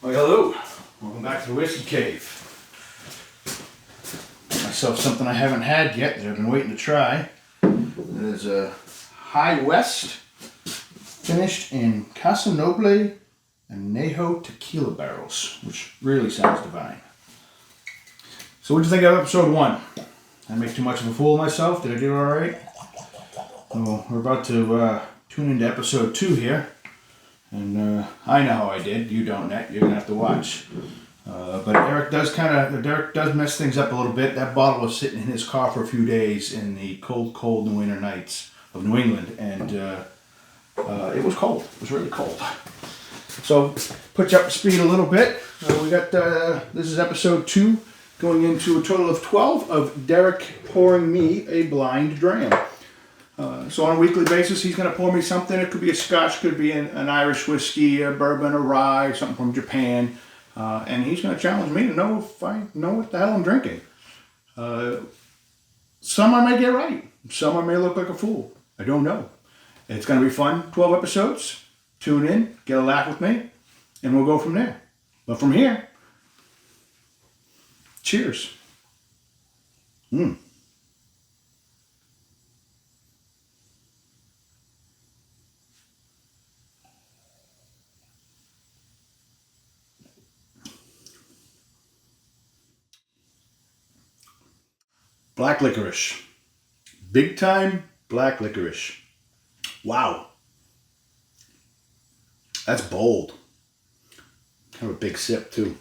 Well, hello. Welcome back to the Whiskey Cave. Myself something I haven't had yet that I've been waiting to try. It is a High West, finished in Casa Noble and Nejo tequila barrels, which really sounds divine. So what did you think of episode 1? Did I make too much of a fool of myself? Did I do alright? Well, we're about to tune into episode 2 here. And I know how I did. You don't yet. You're gonna have to watch. But Derrick does mess things up a little bit. That bottle was sitting in his car for a few days in the cold New winter nights of New England, and it was cold. It was really cold. So put you up to speed a little bit. We got this is episode 2, going into a total of 12 of Derrick pouring me a blind dram. So on a weekly basis, he's going to pour me something. It could be a Scotch, could be an Irish whiskey, a bourbon, a rye, something from Japan. And he's going to challenge me to know if I know what the hell I'm drinking. Some I may get right. Some I may look like a fool. I don't know. It's going to be fun. 12 episodes. Tune in, get a laugh with me, and we'll go from there. But from here, cheers. Black licorice. Big time black licorice. Wow. That's bold. Kind of a big sip too.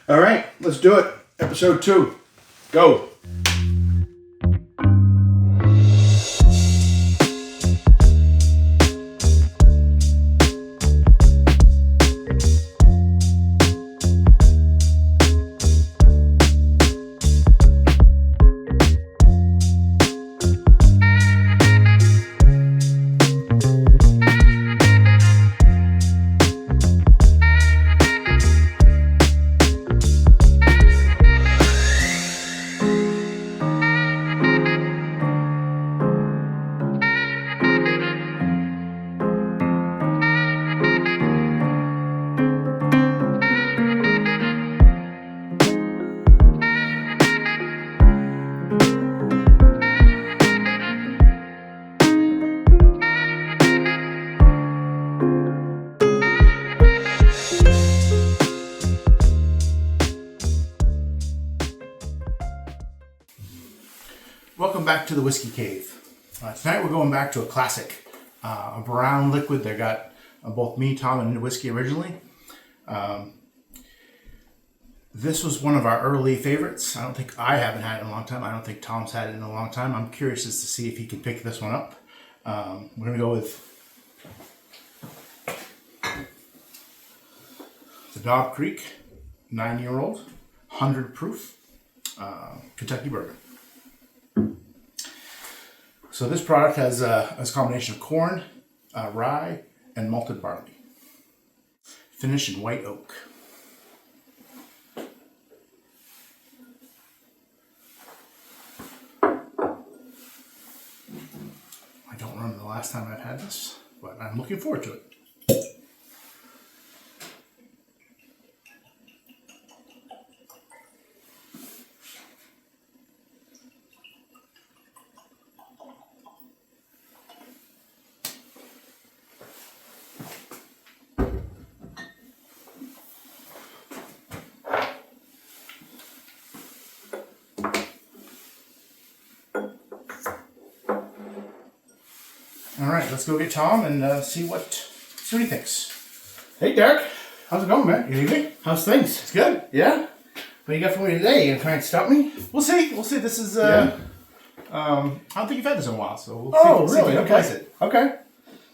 All right, let's do it. Episode 2. Go. Welcome back to the Whiskey Cave. Tonight we're going back to a classic, a brown liquid that got both me, Tom, and whiskey originally. This was one of our early favorites. I haven't had it in a long time. I don't think Tom's had it in a long time. I'm curious as to see if he can pick this one up. We're going to go with the Dog Creek 9-year-old, 100 proof, Kentucky bourbon. So this product has a combination of corn, rye, and malted barley. Finished in white oak. I don't remember the last time I've had this, but I'm looking forward to it. All right, let's go get Tom and see what he thinks. Hey, Derrick. How's it going, man? Good evening. How's things? It's good. Yeah? What you got for me today? You gonna try and stop me? We'll see. This is, I don't think you've had this in a while, so we'll see if you can it. Okay.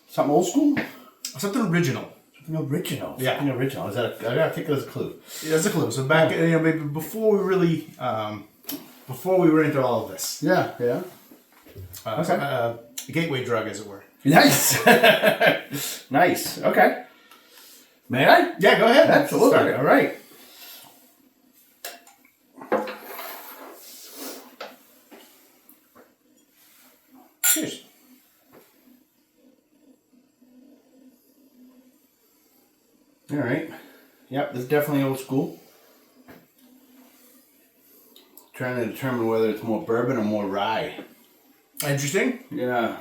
Something old school? Something original. Something original? Yeah. Something original. Is that I gotta take it as a clue. Yeah, that's a clue. So back, maybe before we really, before we were into all of this. Yeah, yeah. Okay. A gateway drug, as it were. Nice. Nice. Okay. May I? Yeah, go ahead. Absolutely. All right. Cheers. All right. Yep, this is definitely old school. Trying to determine whether it's more bourbon or more rye. Interesting. Yeah.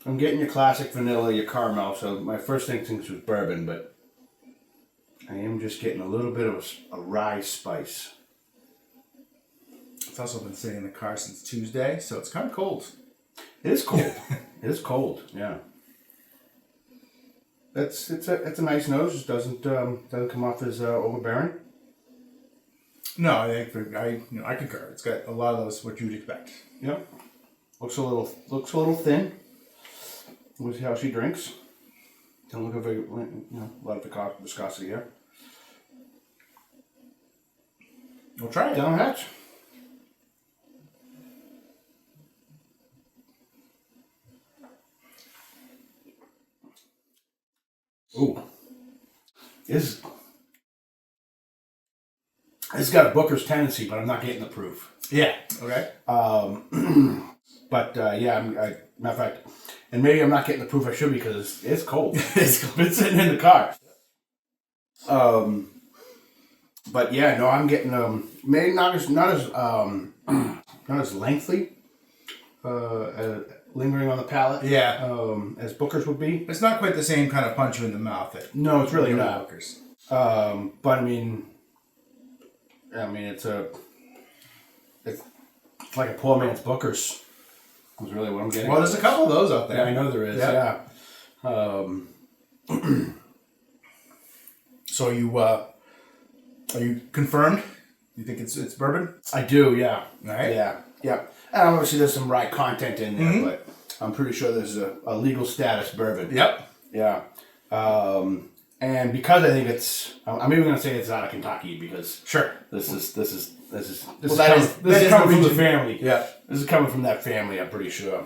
I'm getting your classic vanilla, your caramel, so my first instinct was bourbon, but I am just getting a little bit of a rye spice. It's also been sitting in the car since Tuesday, so it's kind of cold. It is cold. It is cold, yeah. It's a nice nose. Just doesn't come off as overbearing. No, I concur. It's got a lot of those what you would expect. Yep. Looks a little thin. We'll see how she drinks. Don't look like a lot of viscosity here. We'll try it. Down the hatch. Ooh. This got a Booker's tendency, but I'm not getting the proof. Yeah. Okay. But yeah, matter of fact, and maybe I'm not getting the proof I should because it's cold. It's cold. It's sitting in the car. But yeah, no, I'm getting maybe not as lengthy, lingering on the palate. Yeah. As Booker's would be. It's not quite the same kind of punch you in the mouth. No, it's really not. Booker's. But I mean, it's like a poor man's Booker's. Is really what I'm getting. Well, there's a couple of those out there. Yeah, I know there is. Yeah. So are you confirmed? You think it's bourbon? I do. Yeah. All right. Yeah. And obviously there's some rye content in there, but I'm pretty sure this is a legal status bourbon. Yep. Yeah. And because I think I'm even going to say it's out of Kentucky because Sure. This is that is coming from the region. family. Yeah. This is coming from that family. I'm pretty sure.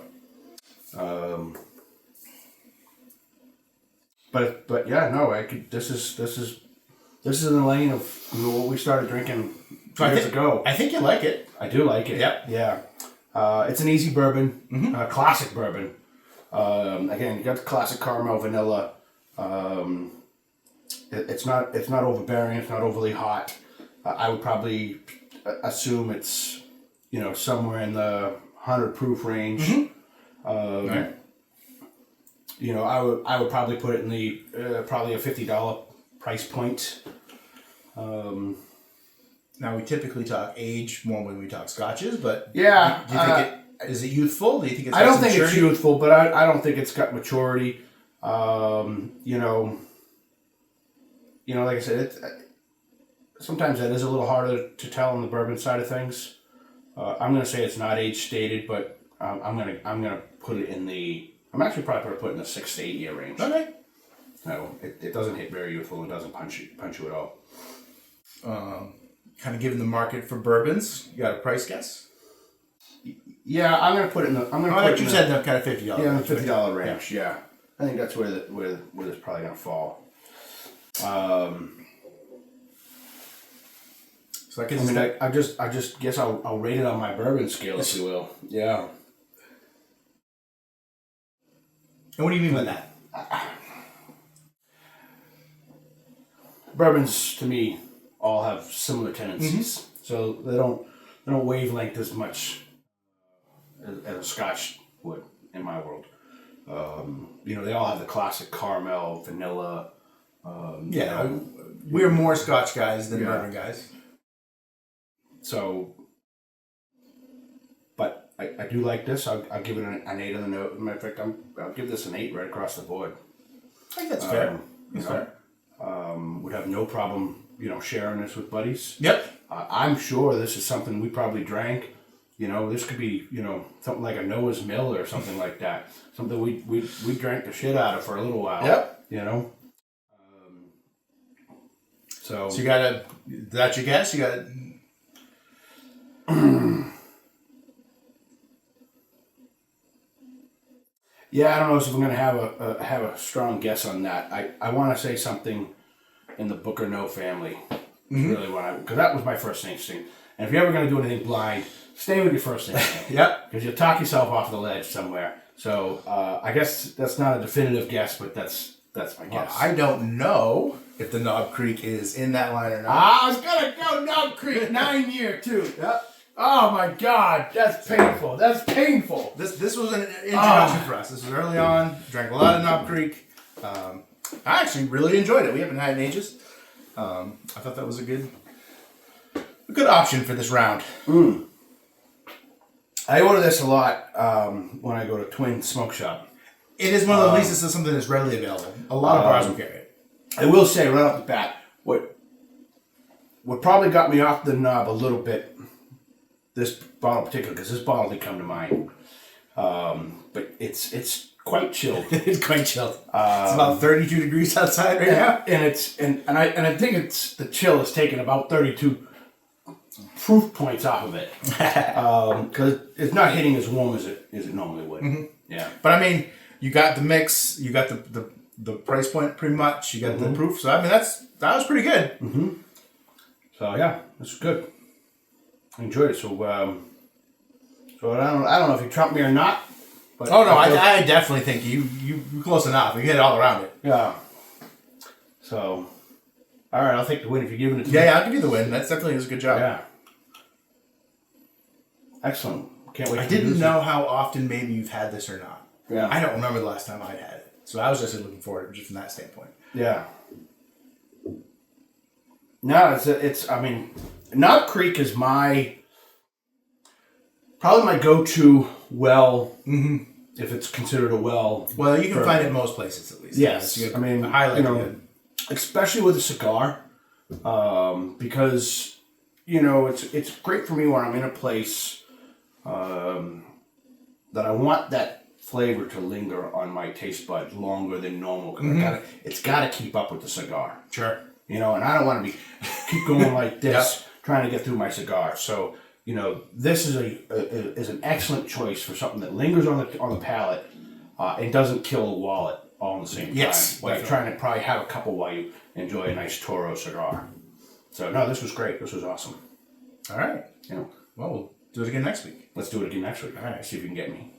But yeah, no, I could. This is in the lane of what we started drinking years ago. I think you like it. I do like it. Yep. Yeah. It's an easy bourbon, classic bourbon. Again, you got the classic caramel, vanilla. It's not overbearing. It's not overly hot. I would probably assume it's somewhere in the 100 proof range. Right. I would probably put it in the probably a $50 price point. Now we typically talk age more when we talk scotches, but Yeah. do you think is it youthful? Do you think it's? I don't think it's youthful, but I don't think it's got maturity. Like I said, sometimes that is a little harder to tell on the bourbon side of things. I'm gonna say it's not age stated, but I'm gonna put it in the. I'm actually probably gonna put it in the 6 to 8 year range. Okay. No, it doesn't hit very youthful. It doesn't punch you at all. Kind of given the market for bourbons, you got a price guess? Yeah, I'm gonna put it in the. I'm gonna. Like you said, the kind of $50. Yeah, the $50 range. Yeah, I think that's where it's probably gonna fall. So I just guess I'll rate it on my bourbon scale, if you will. Yeah. And what do you mean by that? Bourbons to me all have similar tendencies, so they don't wavelength as much as a Scotch would in my world. They all have the classic caramel, vanilla. We're more Scotch guys than bourbon guys. So, but I do like this. I'll give it an 8 on the note. Matter of fact, I'll give this an 8 right across the board. I think that's fair. Fair. Would have no problem, sharing this with buddies. Yep. I'm sure this is something we probably drank. This could be, something like a Noah's Mill or something like that. Something we drank the shit out of for a little while. Yep. So you got that's your guess? You got Yeah, I don't know if I'm going to have a strong guess on that. I want to say something in the Booker No family. Really, because that was my first instinct. And if you're ever going to do anything blind, stay with your first instinct. Yep. Because you'll talk yourself off the ledge somewhere. So I guess that's not a definitive guess, but that's That's my Well, guess. I don't know if the Knob Creek is in that line or not. I was gonna go Knob Creek 9 year too. Yep. Oh my God, that's painful. That's painful. This was an introduction for us. This was early on. Drank a lot of Knob Creek. I actually really enjoyed it. We haven't had it in ages. I thought that was a good option for this round. I order this a lot when I go to Twin Smoke Shop. It is one of the least this is something that's readily available. A lot of bars will carry it. I will say right off the bat, what probably got me off the knob a little bit, this bottle in particular, because this bottle did come to mind, but it's quite chilled. It's quite chilled. It's about 32 degrees outside right now, and I think it's the chill has taken about 32 proof points off of it, because it's not hitting as warm as it normally would. Mm-hmm. Yeah, but I mean, you got the mix, you got the price point pretty much, you got the proof. So I mean, that was pretty good. Mm-hmm. So yeah, that's good. I enjoyed it. So I don't know if you trumped me or not. But I definitely think you close enough. You hit it all around it. Yeah. So, all right, I'll take the win if you're giving it to me. Yeah, I'll give you the win. That's definitely was a good job. Yeah. Excellent. Can't wait. I didn't know how often maybe you've had this or not. Yeah. I don't remember the last time I'd had it. So I was just looking forward to it just from that standpoint. Yeah. No, I mean, Knob Creek is probably my go-to well, if it's considered a well. Well, you can find it in most places at least. Yes. You I mean, especially with a cigar, because, it's great for me when I'm in a place that I want that flavor to linger on my taste buds longer than normal. Because it's got to keep up with the cigar. Sure. And I don't want to keep going like this, trying to get through my cigar. So, this is an excellent choice for something that lingers on the palate and doesn't kill the wallet all in the same time. Yes. While you're trying to probably have a couple while you enjoy a nice Toro cigar. So, no, this was great. This was awesome. All right. Well, we'll do it again next week. Let's do it again next week. All right. See if you can get me.